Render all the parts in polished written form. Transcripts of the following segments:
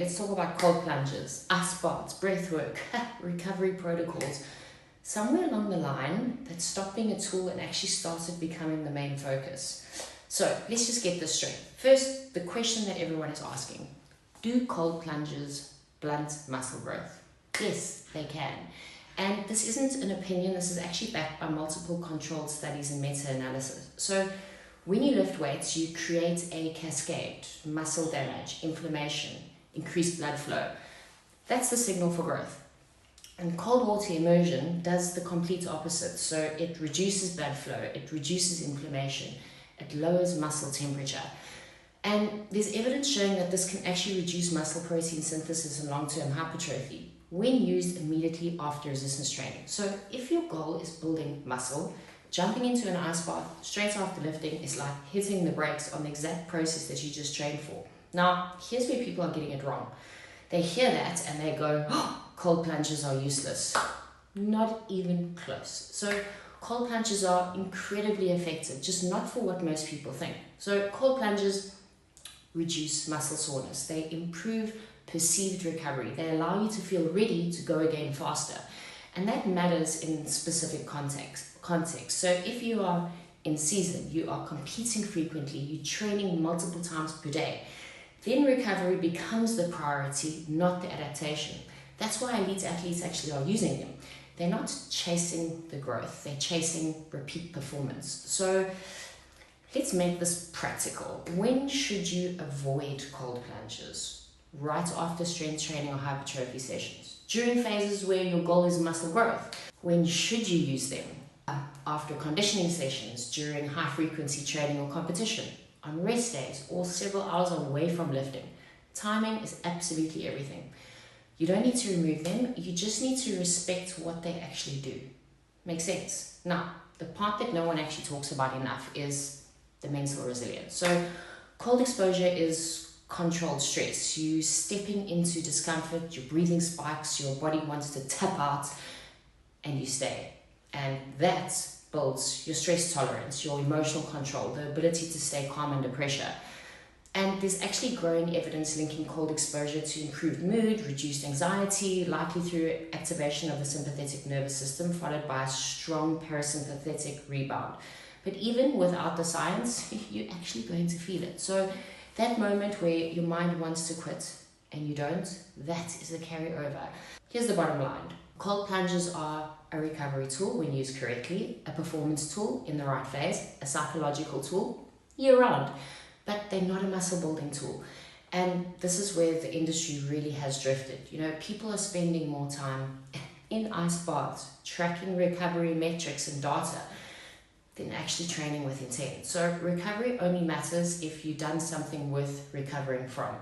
let's talk about cold plunges, ice baths, breath work, recovery protocols. Somewhere along the line, that stopped being a tool and actually started becoming the main focus. So let's just get this straight. First, the question that everyone is asking: do cold plunges blunt muscle growth? Yes, they can. And this isn't an opinion, this is actually backed by multiple controlled studies and meta-analysis. So when you lift weights, you create a cascade: muscle damage, inflammation, increased blood flow. That's the signal for growth. And cold water immersion does the complete opposite. So it reduces blood flow, it reduces inflammation, it lowers muscle temperature. And there's evidence showing that this can actually reduce muscle protein synthesis and long-term hypertrophy when used immediately after resistance training. So if your goal is building muscle, jumping into an ice bath straight after lifting is like hitting the brakes on the exact process that you just trained for. Now, here's where people are getting it wrong. They hear that and they go, oh, cold plunges are useless. Not even close. So cold plunges are incredibly effective, just not for what most people think. So cold plunges reduce muscle soreness. They improve perceived recovery. They allow you to feel ready to go again faster. And that matters in specific context. So if you are in season, you are competing frequently, you're training multiple times per day, then recovery becomes the priority, not the adaptation. That's why elite athletes actually are using them. They're not chasing the growth, they're chasing repeat performance. So let's make this practical. When should you avoid cold plunges? Right after strength training or hypertrophy sessions. During phases where your goal is muscle growth. When should you use them? After conditioning sessions, during high frequency training or competition, on rest days, or several hours away from lifting. Timing is absolutely everything. You don't need to remove them, you just need to respect what they actually do. Makes sense? Now, the part that no one actually talks about enough is the mental resilience. So cold exposure is controlled stress. You stepping into discomfort, your breathing spikes, your body wants to tap out, and you stay. And that builds your stress tolerance, your emotional control, the ability to stay calm under pressure. And there's actually growing evidence linking cold exposure to improved mood, reduced anxiety, likely through activation of the sympathetic nervous system, followed by a strong parasympathetic rebound. But even without the science, you're actually going to feel it. So that moment where your mind wants to quit and you don't, that is a carryover. Here's the bottom line. Cold plunges are a recovery tool when used correctly, a performance tool in the right phase, a psychological tool year-round, but they're not a muscle building tool. And this is where the industry really has drifted. You know, people are spending more time in ice baths, tracking recovery metrics and data, than actually training with intent. So recovery only matters if you've done something worth recovering from.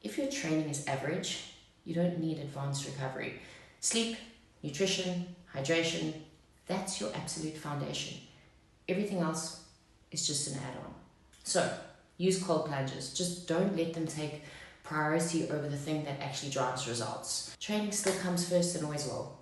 If your training is average, you don't need advanced recovery. Sleep, nutrition, hydration, that's your absolute foundation. Everything else is just an add-on. So use cold plunges. Just don't let them take priority over the thing that actually drives results. Training still comes first and always will.